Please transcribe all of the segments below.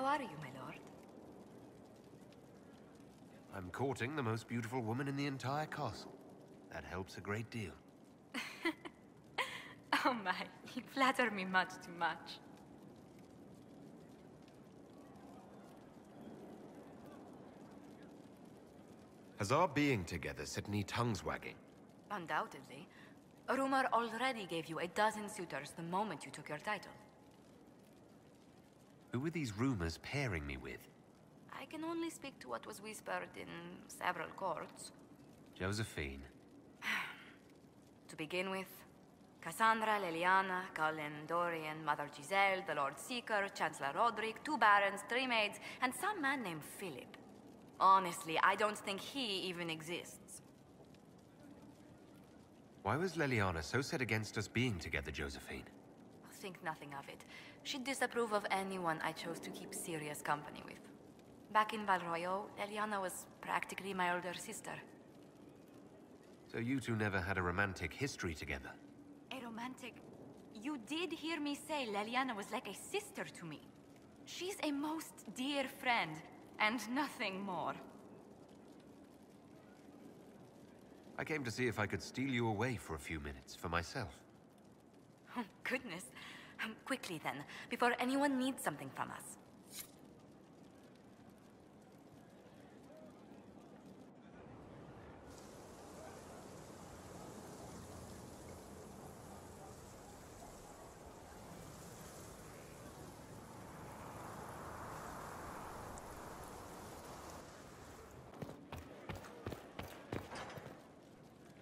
How are you, my lord? I'm courting the most beautiful woman in the entire castle. That helps a great deal. Oh my, you flatter me much too much. Has our being together set any tongues wagging? Undoubtedly. Rumor already gave you a dozen suitors the moment you took your title. Who are these rumors pairing me with? I can only speak to what was whispered in several courts. Josephine. To begin with, Cassandra, Leliana, Cullen, Dorian, Mother Giselle, the Lord Seeker, Chancellor Roderick, 2 barons, 3 maids, and some man named Philip. Honestly, I don't think he even exists. Why was Leliana so set against us being together, Josephine? Think nothing of it. She'd disapprove of anyone I chose to keep serious company with. Back in Val Royeaux, Leliana was practically my older sister. So you two never had a romantic history together? A romantic... You did hear me say Leliana was like a sister to me. She's a most dear friend, and nothing more. I came to see if I could steal you away for a few minutes, for myself. Oh, goodness. Quickly then, before anyone needs something from us.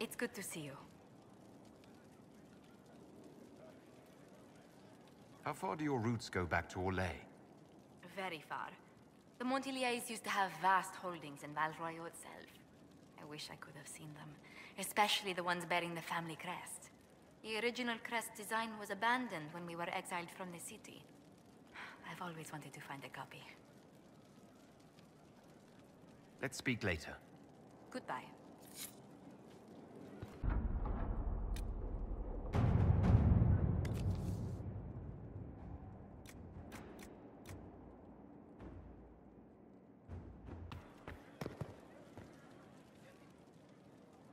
It's good to see you. How far do your roots go back to Orlais? Very far. The Montiliers used to have vast holdings in Val Royeaux itself. I wish I could have seen them, especially the ones bearing the family crest. The original crest design was abandoned when we were exiled from the city. I've always wanted to find a copy. Let's speak later. Goodbye.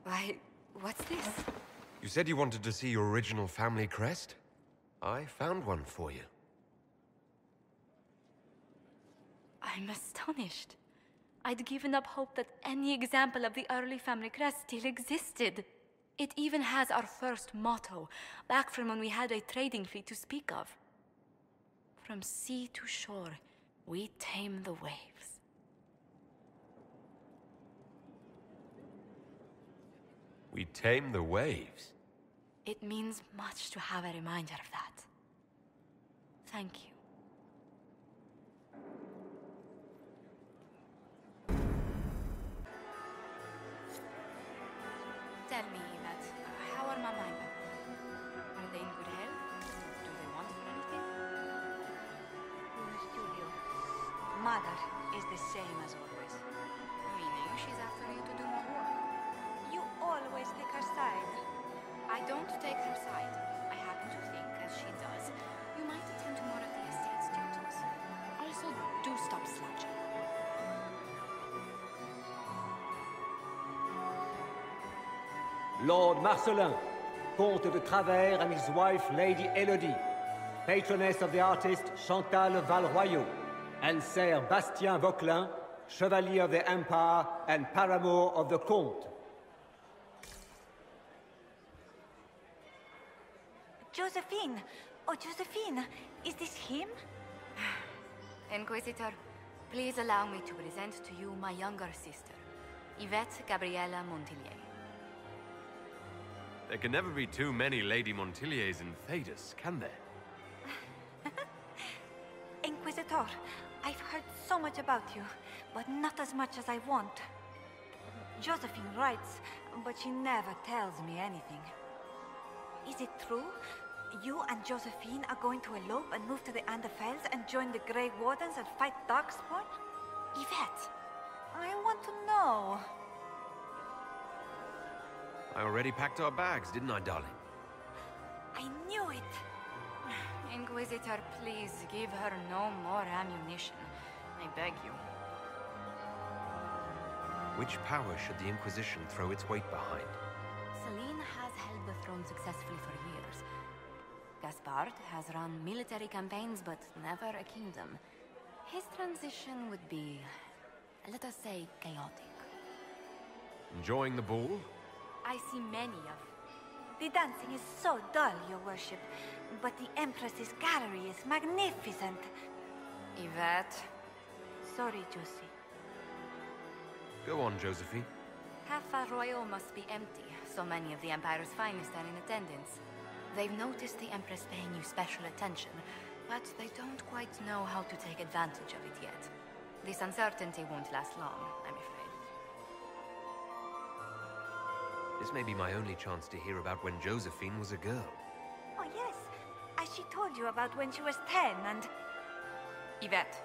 Why, what's this? You said you wanted to see your original family crest? I found one for you. I'm astonished. I'd given up hope that any example of the early family crest still existed. It even has our first motto, back from when we had a trading fleet to speak of. From sea to shore, we tame the waves. We tame the waves. It means much to have a reminder of that. Thank you. Tell me, Yvette, how are Mama and Papa? Are they in good health? Do they want for anything? In the studio. Mother is the same as always. Meaning she's after you to do more work. You always take her side. I don't take her side. I happen to think, as she does, you might attend to more of the estate's duties. Also, do stop slouching. Lord Marcelin, Comte de Travers and his wife Lady Elodie, patroness of the artist Chantal Valroyaux, and Sir Bastien Vauquelin, Chevalier of the Empire and paramour of the Comte. Josephine! Oh, Josephine! Is this him? Inquisitor, please allow me to present to you my younger sister, Yvette Gabriella Montilier. There can never be too many Lady Montiliers in Thedas, can there? Inquisitor, I've heard so much about you, but not as much as I want. Josephine writes, but she never tells me anything. Is it true? You and Josephine are going to elope and move to the Anderfels and join the Grey Wardens and fight Darkspawn? Yvette! I want to know. I already packed our bags, didn't I, darling? I knew it. Inquisitor, please give her no more ammunition. I beg you. Which power should the Inquisition throw its weight behind? Celine has held the throne successfully for years. Gaspard has run military campaigns, but never a kingdom. His transition would be, let us say, chaotic. Enjoying the ball? I see many of. The dancing is so dull, Your Worship, but the Empress's gallery is magnificent. Yvette. Sorry, Josie. Go on, Josephine. Half Val Royal must be empty. So many of the Empire's finest are in attendance. They've noticed the Empress paying you special attention, but they don't quite know how to take advantage of it yet. This uncertainty won't last long, I'm afraid. This may be my only chance to hear about when Josephine was a girl. Oh, yes. As she told you about when she was 10 and... Yvette,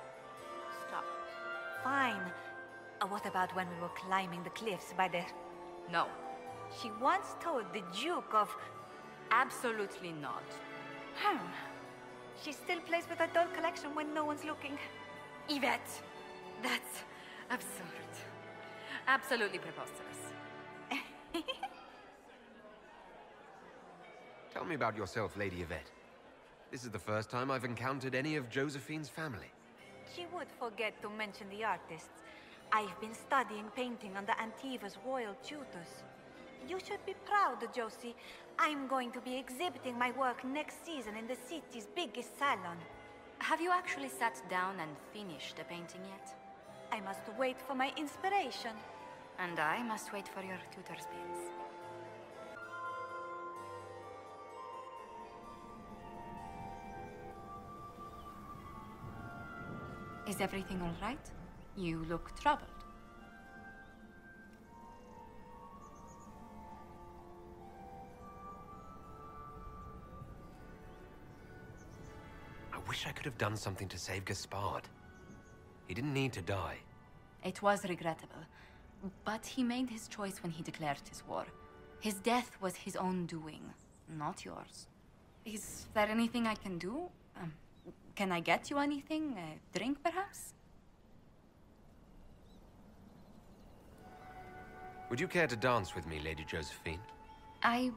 stop. Fine. What about when we were climbing the cliffs by the... No. She once told the Duke of... Absolutely not. She still plays with her doll collection when no one's looking. Yvette, that's absurd. Absolutely preposterous. Tell me about yourself, Lady Yvette. This is the first time I've encountered any of Josephine's family. She would forget to mention the artists. I've been studying painting under Antiva's royal tutors. You should be proud, Josie. I'm going to be exhibiting my work next season in the city's biggest salon. Have you actually sat down and finished the painting yet? I must wait for my inspiration. And I must wait for your tutor's pins. Is everything all right? You look troubled. I wish I could have done something to save Gaspard. He didn't need to die. It was regrettable, but he made his choice when he declared his war. His death was his own doing, not yours. Is there anything I can do? Can I get you anything? A drink, perhaps? Would you care to dance with me, Lady Josephine? I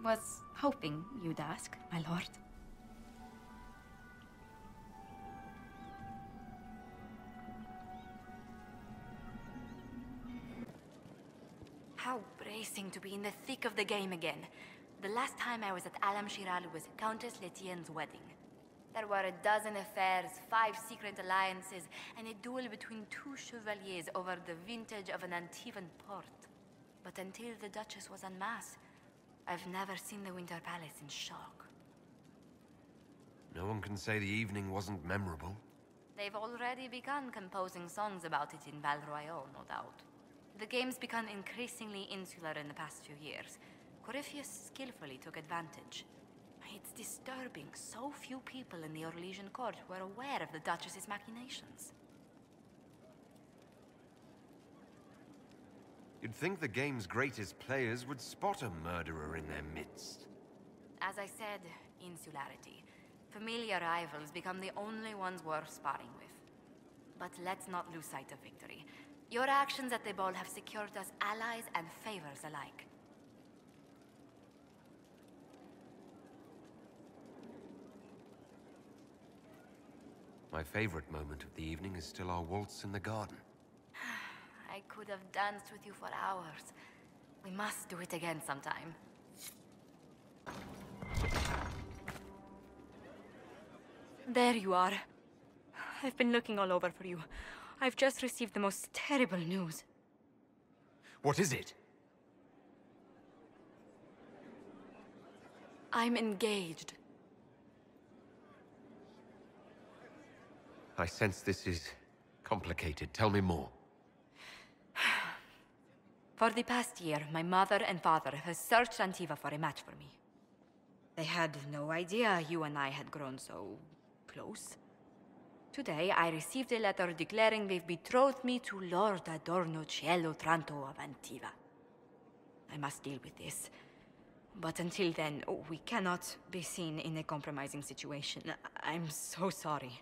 was hoping you'd ask, my lord. How bracing to be in the thick of the game again. The last time I was at Alam Shiral was Countess Letienne's wedding. There were a dozen affairs, 5 secret alliances, and a duel between 2 chevaliers over the vintage of an Antivan port. But until the Duchess was en masse, I've never seen the Winter Palace in shock. No one can say the evening wasn't memorable. They've already begun composing songs about it in Val Royal, no doubt. The game's become increasingly insular in the past few years. Corypheus skillfully took advantage. It's disturbing so few people in the Orlesian court were aware of the Duchess's machinations. You'd think the game's greatest players would spot a murderer in their midst. As I said, insularity. Familiar rivals become the only ones worth sparring with. But let's not lose sight of victory. Your actions at the ball have secured us allies and favors alike. My favorite moment of the evening is still our waltz in the garden. I could have danced with you for hours. We must do it again sometime. There you are. I've been looking all over for you. I've just received the most terrible news. What is it? I'm engaged. I sense this is complicated. Tell me more. For the past year, my mother and father have searched Antiva for a match for me. They had no idea you and I had grown so close. Today, I received a letter declaring they've betrothed me to Lord Adorno Cielo Tranto of Antiva. I must deal with this. But until then, we cannot be seen in a compromising situation. I'm so sorry.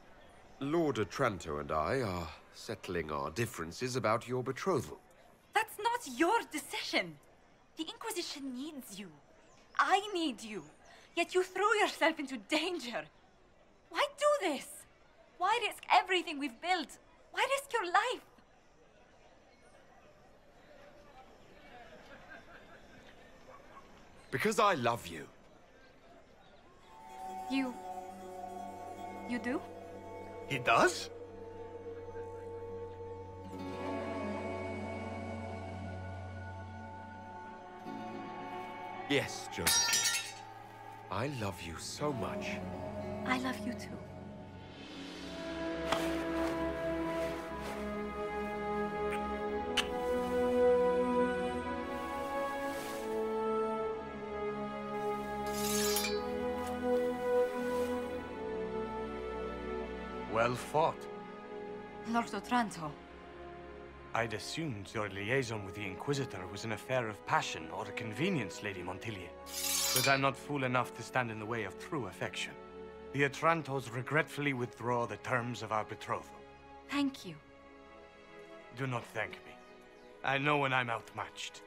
Lord Otranto and I are settling our differences about your betrothal. That's not your decision. The Inquisition needs you. I need you. Yet you threw yourself into danger. Why do this? Why risk everything we've built? Why risk your life? Because I love you. You do? He does? Yes, Joseph. I love you so much. I love you too. Well fought. Lord Otranto. I'd assumed your liaison with the Inquisitor was an affair of passion or a convenience, Lady Montilyet. But I'm not fool enough to stand in the way of true affection. The Otrantos regretfully withdraw the terms of our betrothal. Thank you. Do not thank me. I know when I'm outmatched.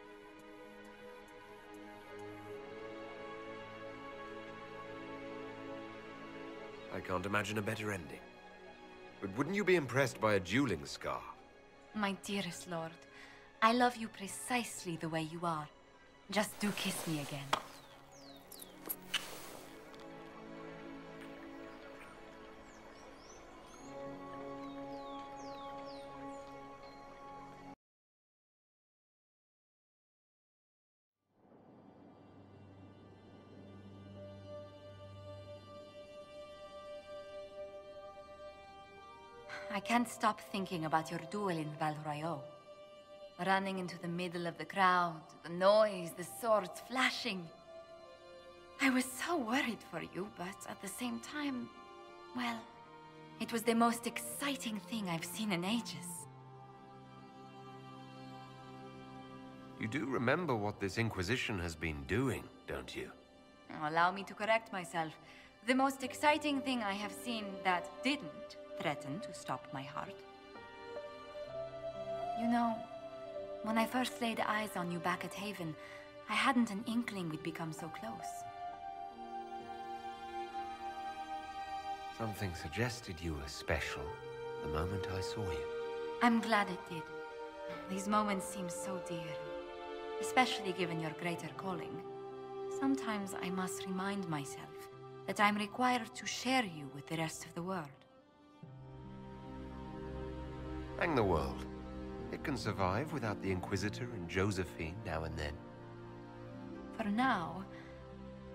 I can't imagine a better ending. But wouldn't you be impressed by a dueling scar? My dearest lord, I love you precisely the way you are. Just do kiss me again. I can't stop thinking about your duel in Val Royeaux. Running into the middle of the crowd, the noise, the swords flashing. I was so worried for you, but at the same time, well, it was the most exciting thing I've seen in ages. You do remember what this Inquisition has been doing, don't you? Allow me to correct myself. The most exciting thing I have seen that didn't threaten to stop my heart. You know, when I first laid eyes on you back at Haven, I hadn't an inkling we'd become so close. Something suggested you were special the moment I saw you. I'm glad it did. These moments seem so dear, especially given your greater calling. Sometimes I must remind myself that I'm required to share you with the rest of the world. Hang the world. It can survive without the Inquisitor and Josephine now and then. For now,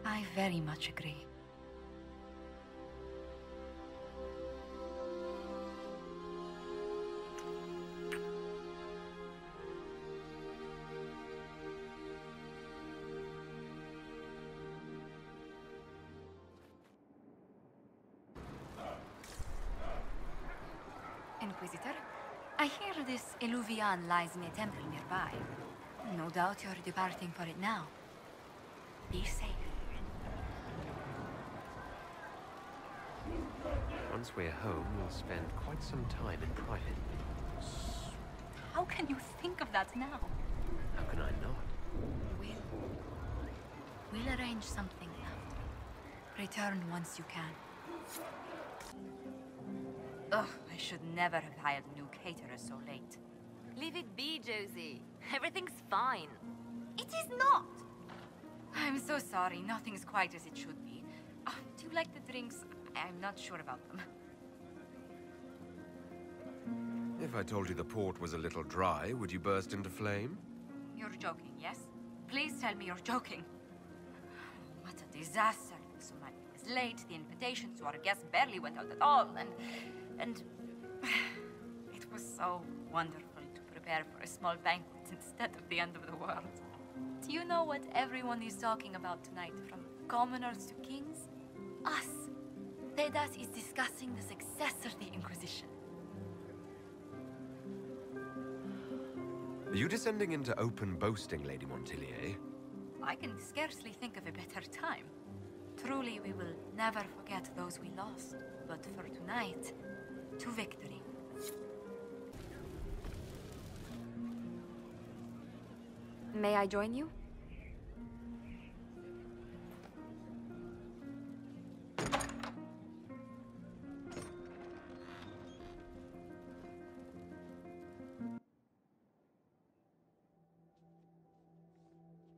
I very much agree. Inquisitor, I hear this Eluvian lies in a temple nearby. No doubt you're departing for it now. Be safe. Once we're home, we'll spend quite some time in private. How can you think of that now? How can I not? We'll arrange something after. Return once you can. Ugh, I should never have hired a new caterer so late. Leave it be, Josie. Everything's fine. It is not! I'm so sorry, nothing's quite as it should be. Do you like the drinks? I'm not sure about them. If I told you the port was a little dry, would you burst into flame? You're joking, yes? Please tell me you're joking. What a disaster. So much was late, the invitations to our guests barely went out at all, and it was so wonderful to prepare for a small banquet instead of the end of the world. Do you know what everyone is talking about tonight, from commoners to kings? Us. Dedas is discussing the success of the Inquisition. Are you descending into open boasting, Lady Montilyet? I can scarcely think of a better time. Truly, we will never forget those we lost. But for tonight, to victory. May I join you?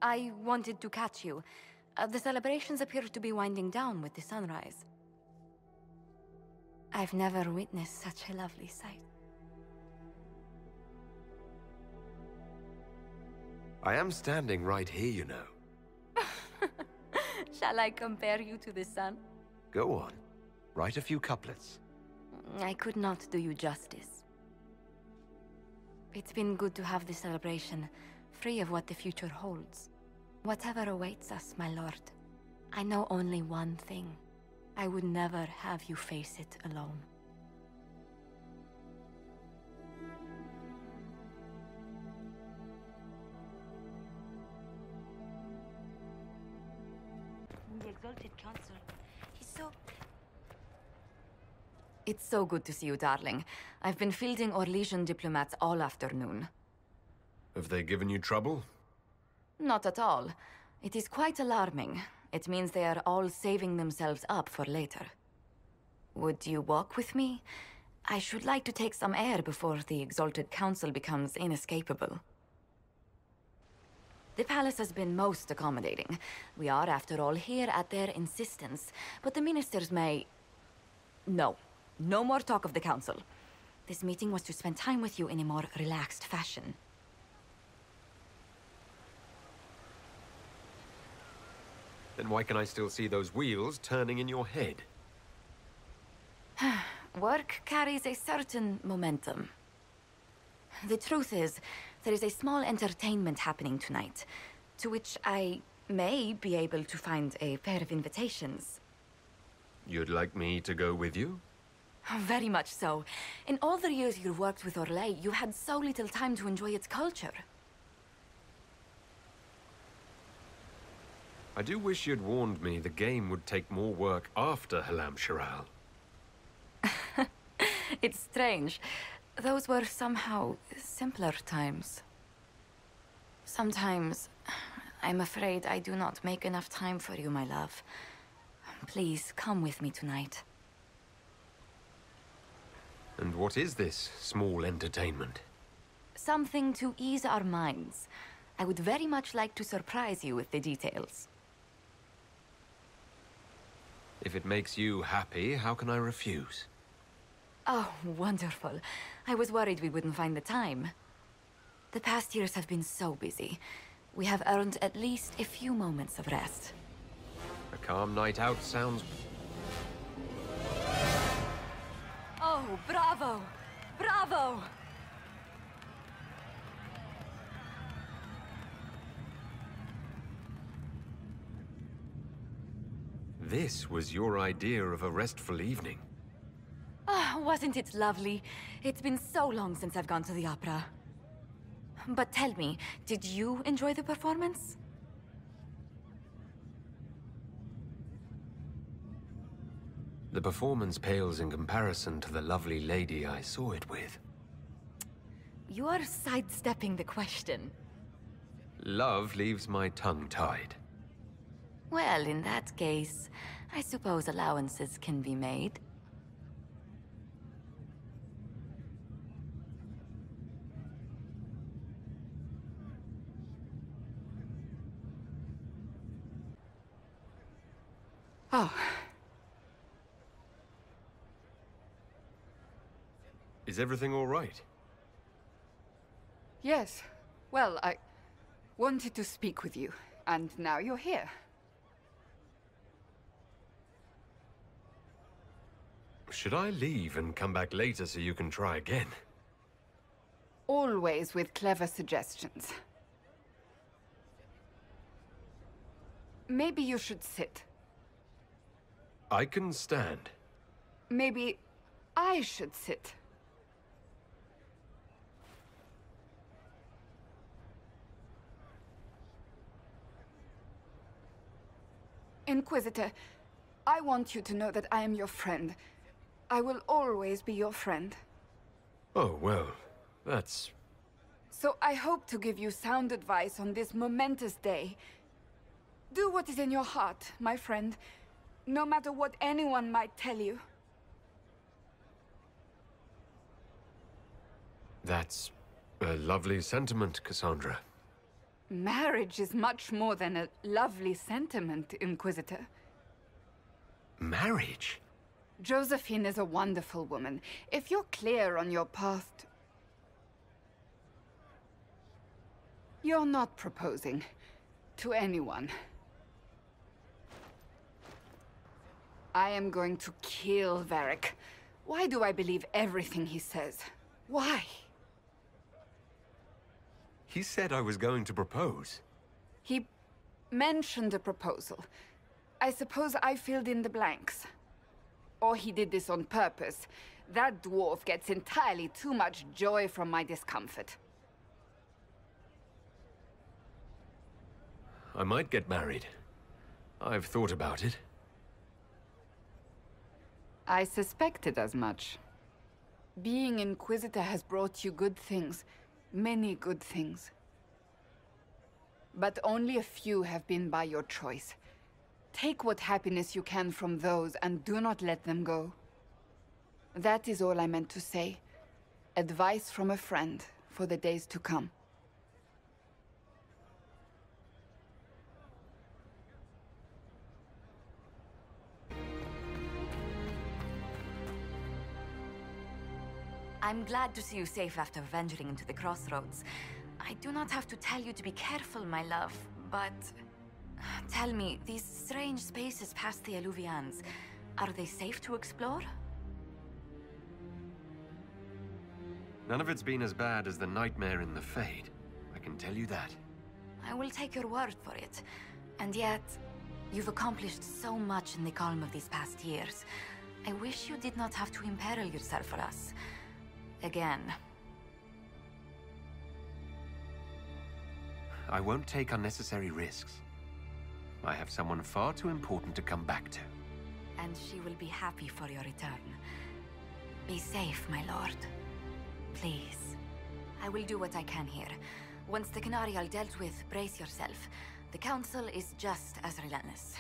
I wanted to catch you. The celebrations appear to be winding down with the sunrise. I've never witnessed such a lovely sight. I am standing right here, you know. Shall I compare you to the sun? Go on. Write a few couplets. I could not do you justice. It's been good to have this celebration, free of what the future holds. Whatever awaits us, my lord, I know only one thing. I would never have you face it alone. The Exalted Council. He's so... It's so good to see you, darling. I've been fielding Orlesian diplomats all afternoon. Have they given you trouble? Not at all. It is quite alarming. It means they are all saving themselves up for later. Would you walk with me? I should like to take some air before the Exalted Council becomes inescapable. The palace has been most accommodating. We are, after all, here at their insistence. But the ministers may... No. No more talk of the council. This meeting was to spend time with you in a more relaxed fashion. Then why can I still see those wheels turning in your head? Work carries a certain momentum. The truth is, there is a small entertainment happening tonight, to which I may be able to find a pair of invitations. You'd like me to go with you? Very much so. In all the years you've worked with Orlais, you had so little time to enjoy its culture. I do wish you'd warned me the game would take more work after Halam Sharal. It's strange. Those were somehow simpler times. Sometimes, I'm afraid I do not make enough time for you, my love. Please, come with me tonight. And what is this small entertainment? Something to ease our minds. I would very much like to surprise you with the details. If it makes you happy, how can I refuse? Oh, wonderful. I was worried we wouldn't find the time. The past years have been so busy. We have earned at least a few moments of rest. A calm night out sounds... Oh, bravo! Bravo! This was your idea of a restful evening. Ah, wasn't it lovely? It's been so long since I've gone to the opera. But tell me, did you enjoy the performance? The performance pales in comparison to the lovely lady I saw it with. You are sidestepping the question. Love leaves my tongue tied. Well, in that case, I suppose allowances can be made. Oh. Is everything all right? Yes. Well, I wanted to speak with you, and now you're here. Should I leave and come back later so you can try again? Always with clever suggestions. Maybe you should sit. I can stand. Maybe I should sit. Inquisitor, I want you to know that I am your friend. I will always be your friend. Oh, well, that's... So I hope to give you sound advice on this momentous day. Do what is in your heart, my friend, no matter what anyone might tell you. That's a lovely sentiment, Cassandra. Marriage is much more than a lovely sentiment, Inquisitor. Marriage? Josephine is a wonderful woman. If you're clear on your path... You're not proposing to anyone. I am going to kill Varric. Why do I believe everything he says? Why? He said I was going to propose. He mentioned a proposal. I suppose I filled in the blanks. Or he did this on purpose. That dwarf gets entirely too much joy from my discomfort. I might get married. I've thought about it. I suspected as much. Being Inquisitor has brought you good things. Many good things. But only a few have been by your choice. Take what happiness you can from those and do not let them go. That is all I meant to say. Advice from a friend for the days to come. I'm glad to see you safe after venturing into the crossroads. I do not have to tell you to be careful, my love, but... Tell me, these strange spaces past the Alluvians, are they safe to explore? None of it's been as bad as the nightmare in the Fade. I can tell you that. I will take your word for it. And yet, you've accomplished so much in the calm of these past years. I wish you did not have to imperil yourself for us. Again. I won't take unnecessary risks. I have someone far too important to come back to. And she will be happy for your return. Be safe, my lord. Please. I will do what I can here. Once the Canary are dealt with, brace yourself. The Council is just as relentless.